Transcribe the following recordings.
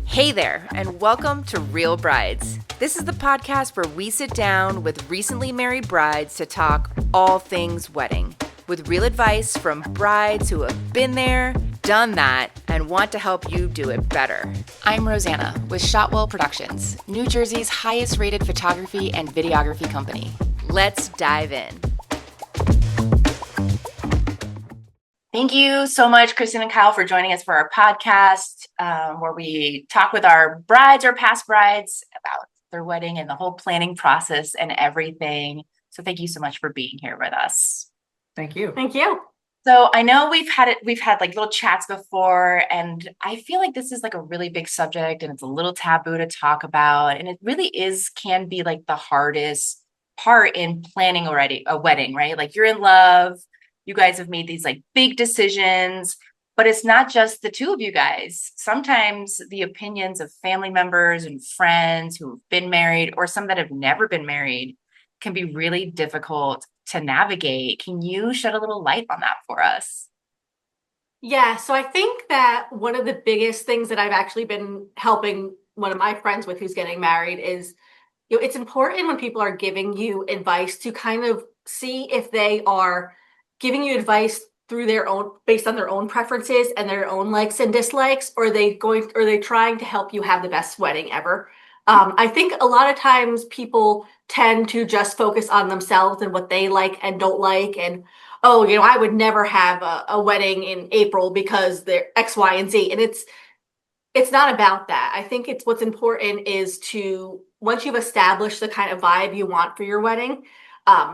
Hey there, and welcome to Real Brides. This is the podcast where we sit down with recently married brides to talk all things wedding, with real advice from brides who have been there, done that, and want to help you do it better. I'm Rosanna with Shotwell Productions, New Jersey's highest rated photography and videography company. Let's dive in. Thank you so much, Kristen and Kyle, for joining us for our podcast, where we talk with our brides or past brides about their wedding and the whole planning process and everything. So thank you so much for being here with us. Thank you. Thank you. So I know we've had like little chats before, and I feel like this is like a really big subject and it's a little taboo to talk about. And it really can be like the hardest part in planning already a wedding, right? Like you're in love. You guys have made these like big decisions, but it's not just the two of you guys. Sometimes the opinions of family members and friends who've been married or some that have never been married can be really difficult to navigate. Can you shed a little light on that for us? Yeah, so I think that one of the biggest things that I've actually been helping one of my friends with who's getting married is, it's important when people are giving you advice to kind of see if they are giving you advice through their own, based on their own preferences and their own likes and dislikes, or are they trying to help you have the best wedding ever? I think a lot of times people tend to just focus on themselves and what they like and don't like. And, oh, I would never have a wedding in April because they're X, Y, and Z. And it's not about that. I think what's important is to, once you've established the kind of vibe you want for your wedding,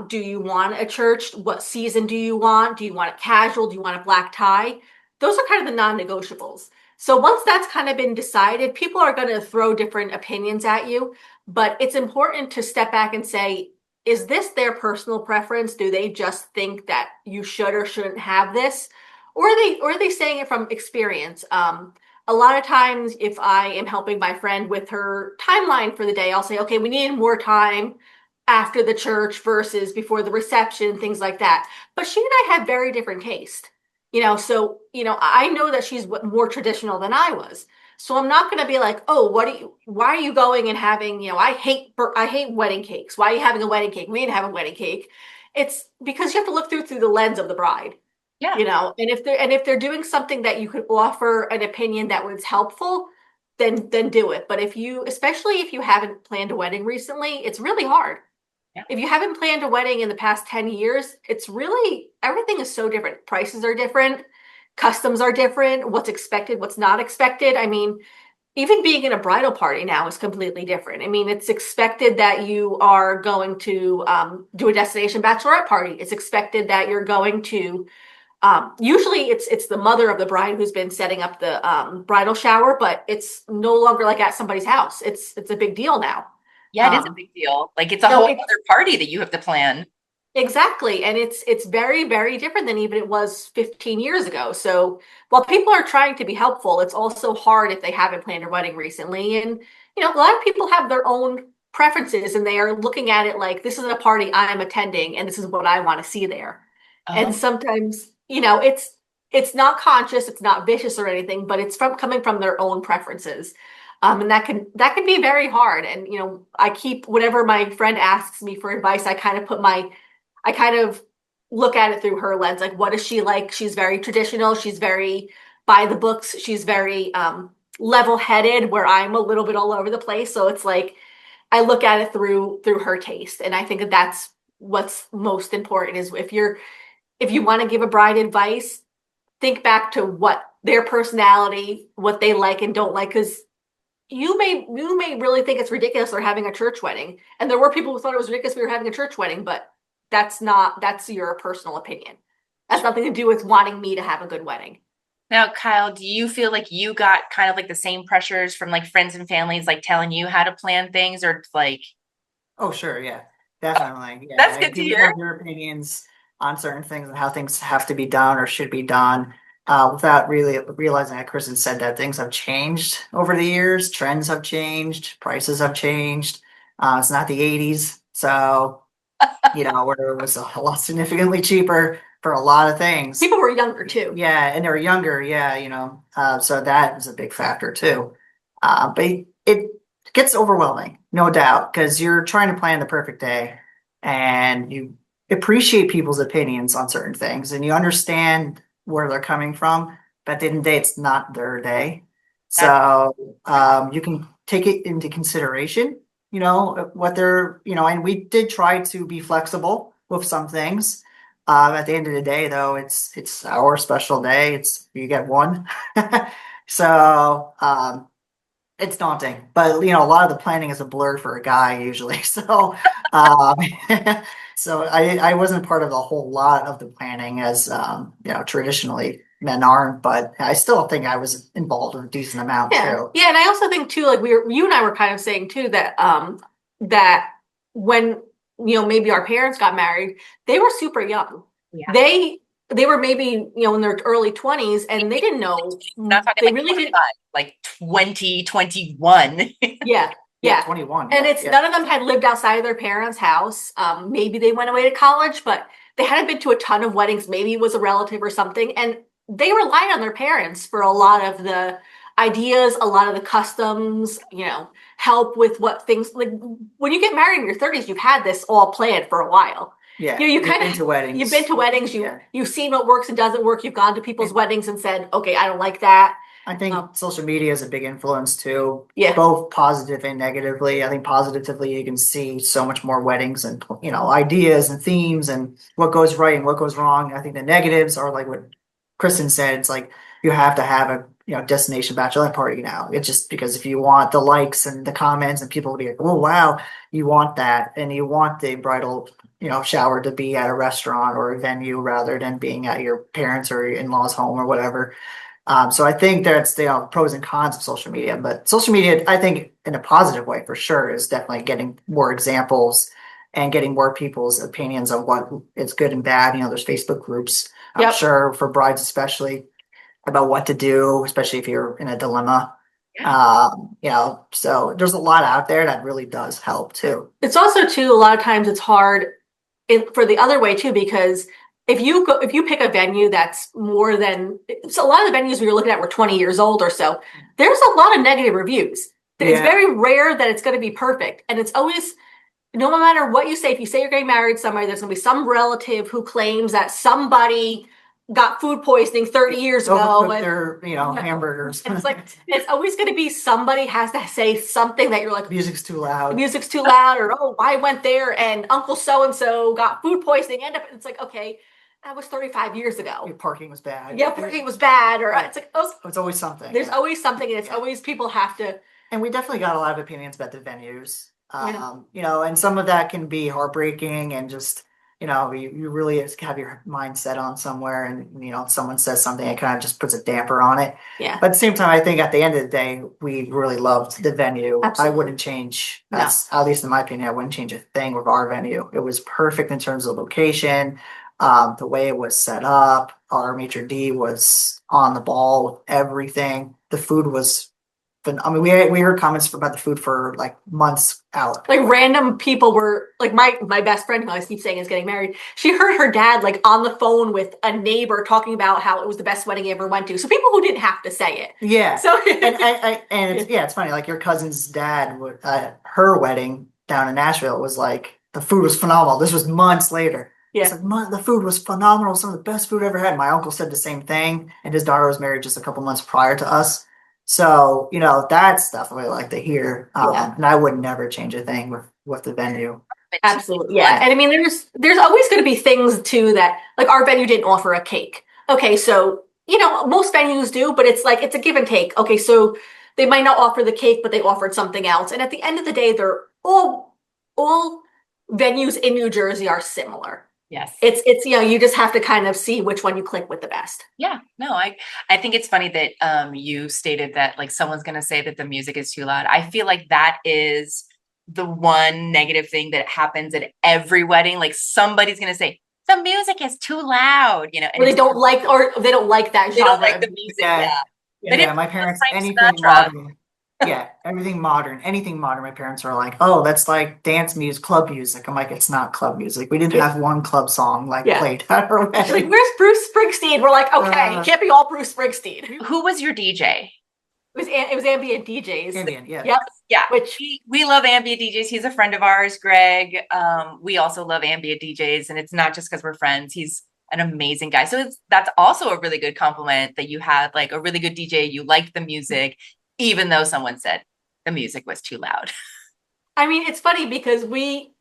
do you want a church? What season do you want? Do you want it casual? Do you want a black tie? Those are kind of the non-negotiables. So once that's kind of been decided, people are going to throw different opinions at you, but it's important to step back and say, is this their personal preference? Do they just think that you should or shouldn't have this? Or are they saying it from experience? A lot of times if I am helping my friend with her timeline for the day, I'll say, okay, we need more time after the church versus before the reception, things like that. But she and I have very different taste, so, I know that she's more traditional than I was. So I'm not going to be like, oh, why are you going and having, I hate wedding cakes. Why are you having a wedding cake? We didn't have a wedding cake. It's because you have to look through the lens of the bride. Yeah. And if they're doing something that you could offer an opinion that was helpful, then do it. But especially if you haven't planned a wedding recently, it's really hard. Yeah. If you haven't planned a wedding in the past 10 years, it's really, everything is so different. Prices are different. Customs are different. What's expected, what's not expected. I mean, even being in a bridal party now is completely different. I mean, it's expected that you are going to do a destination bachelorette party. It's expected that you're going to, usually it's the mother of the bride who's been setting up the bridal shower, but it's no longer like at somebody's house. It's a big deal now. Yeah, it is a big deal. Like it's a whole other party that you have to plan. Exactly. And it's very, very different than even it was 15 years ago. So while people are trying to be helpful, it's also hard if they haven't planned a wedding recently. And, a lot of people have their own preferences and they are looking at it like, this is a party I'm attending and this is what I want to see there. And sometimes, it's not conscious, it's not vicious or anything, but it's coming from their own preferences. And that can be very hard. And, I keep, whenever my friend asks me for advice, I kind of look at it through her lens. Like, what is she like? She's very traditional. She's very by the books. She's very level-headed, where I'm a little bit all over the place. So it's like, I look at it through her taste. And I think that that's what's most important is if you want to give a bride advice, think back to what their personality, what they like and don't like, because you may really think it's ridiculous they're having a church wedding. And there were people who thought it was ridiculous we were having a church wedding, but that's your personal opinion. That's nothing to do with wanting me to have a good wedding. Now, Kyle, do you feel like you got kind of like the same pressures from like friends and families, like telling you how to plan things, or like? Oh, sure. Yeah, definitely. Yeah. That's good to hear. Have your opinions on certain things and how things have to be done or should be done. Without really realizing, like Kristen said, that things have changed over the years. Trends have changed. Prices have changed. It's not the 80s. So, where it was a lot significantly cheaper. for a lot of things. People were younger too. Yeah, and they were younger, yeah, so that was a big factor too. But it gets overwhelming, no doubt, because you're trying to plan the perfect day and you appreciate people's opinions on certain things and you understand where they're coming from. But at the end of the day, it's not their day. So you can take it into consideration, what they're, and we did try to be flexible with some things. At the end of the day, though, it's our special day. You get one, so it's daunting. But a lot of the planning is a blur for a guy usually. So um, so I wasn't part of a whole lot of the planning as traditionally men aren't. But I still think I was involved in a decent amount too. Yeah, and I also think too, like you and I were kind of saying too that that when maybe our parents got married, they were super young. Yeah. They were maybe in their early 20s, and they didn't know. Not talking They like really didn't. 25, like 2021. Yeah, Yeah, 21. And it's none of them had lived outside of their parents' house. Maybe they went away to college, but they hadn't been to a ton of weddings. Maybe it was a relative or something, and they relied on their parents for a lot of the ideas, a lot of the customs, help with what things like when you get married in your 30s, you've had this all planned for a while. Yeah, you kind of been to weddings. You've been to weddings. You've seen what works and doesn't work. You've gone to people's weddings and said, "Okay, I don't like that." I think social media is a big influence too. Yeah, both positive and negatively. I think positively you can see so much more weddings and ideas and themes and what goes right and what goes wrong. I think the negatives are like what Kristen said. It's like you have to have a destination bachelorette party now. It's just because if you want the likes and the comments and people to be like, oh wow, you want that, and you want the bridal shower to be at a restaurant or a venue rather than being at your parents or your in-laws home or whatever. So I think that's the pros and cons of social media, but social media, I think in a positive way for sure, is definitely getting more examples and getting more people's opinions on what is good and bad. There's Facebook groups, I'm sure for brides especially, about what to do, especially if you're in a dilemma. So there's a lot out there that really does help too. It's also too, a lot of times it's hard for the other way too, because if you pick a venue that's more than, so a lot of the venues we were looking at were 20 years old or so, there's a lot of negative reviews. It's very rare that it's going to be perfect. And it's always, no matter what you say, if you say you're getting married somewhere, there's going to be some relative who claims that somebody got food poisoning 30 years ago. And their, hamburgers. It's like, it's always going to be somebody has to say something that you're like, music's too loud. Music's too loud, or, oh, I went there and Uncle so-and-so got food poisoning. It's like, okay, that was 35 years ago. Your parking was bad. Yeah, parking was bad. Or it's like, it's always something. There's always something, and it's always people have to. And we definitely got a lot of opinions about the venues. And some of that can be heartbreaking and just, you really have your mind set on somewhere and, someone says something, it kind of just puts a damper on it. Yeah. But at the same time, I think at the end of the day, we really loved the venue. Absolutely. I wouldn't change, at least in my opinion, I wouldn't change a thing with our venue. It was perfect in terms of location, the way it was set up. Our maitre d' was on the ball with everything. The food was, we heard comments about the food for like months out. Like random people were like my best friend, who I keep saying is getting married. She heard her dad like on the phone with a neighbor talking about how it was the best wedding he ever went to. So people who didn't have to say it. Yeah. So it's funny. Like your cousin's dad, her wedding down in Nashville was like the food was phenomenal. This was months later. Yeah. It's like, the food was phenomenal. Some of the best food I ever had. My uncle said the same thing, and his daughter was married just a couple months prior to us. So, that's stuff I really like to hear. And I would never change a thing with the venue. Absolutely. Yeah. And I mean, there's always going to be things too that, like, our venue didn't offer a cake. Okay. So, most venues do, but it's like, it's a give and take. Okay. So they might not offer the cake, but they offered something else. And at the end of the day, they're all venues in New Jersey are similar. Yes. It's you just have to kind of see which one you click with the best. Yeah. No, I think it's funny that you stated that like someone's going to say that the music is too loud. I feel like that is the one negative thing that happens at every wedding. Like somebody's going to say the music is too loud, and or they don't like that genre. They don't like the music. Yeah. My parents, anything modern. Yeah, everything modern, anything modern. My parents are like, "Oh, that's like dance music, club music." I'm like, "It's not club music. We didn't Yeah. have one club song like Yeah. played at our She's like, wedding." where's Bruce Springsteen? We're like, okay, Uh, it can't be all Bruce Springsteen. It Who was your DJ? was ambient DJs. Indian, yeah. Yep. Yeah, Which we love ambient DJs. He's a friend of ours, Greg. We also love ambient DJs, and it's not just because we're friends. He's an amazing guy. So that's also a really good compliment that you had like a really good DJ. You liked the music, even though someone said the music was too loud. I mean, it's funny because we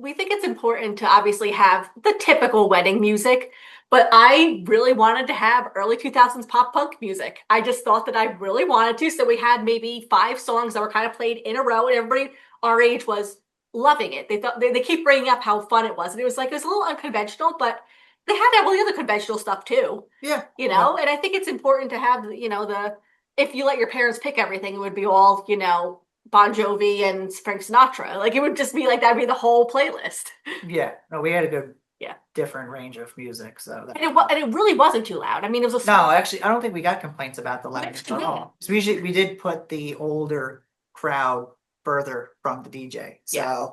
think it's important to obviously have the typical wedding music, but I really wanted to have early 2000s pop punk music. I just thought that I really wanted to. So we had maybe 5 songs that were kind of played in a row, and everybody our age was loving it. They thought they keep bringing up how fun it was, and it was like it was a little unconventional, but they had to have all the other conventional stuff too, Yeah. you know. And I think it's important to have, you know, the if you let your parents pick everything, it would be all, you know, Bon Jovi and Frank Sinatra. Like it would just be like that'd be the whole playlist. Yeah. No, we had a good, Yeah. different range of music. So that, And it really wasn't too loud. I mean, it was a no, actually, I don't think we got complaints about the loudness That's at all. So we did put the older crowd further from the DJ. So Yeah.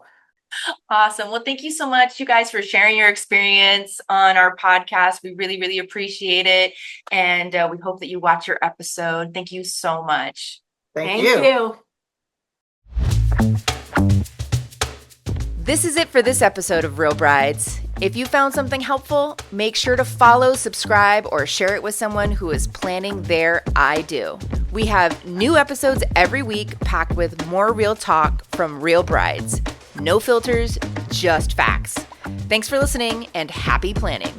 Awesome. Well, thank you so much, you guys, for sharing your experience on our podcast. We really, really appreciate it. And we hope that you watch your episode. Thank you so much. thank Thank you. This is it for this episode of Real Brides. If you found something helpful, make sure to follow, subscribe, or share it with someone who is planning their I do. We have new episodes every week packed with more real talk from real brides. No filters, just facts. Thanks for listening and happy planning.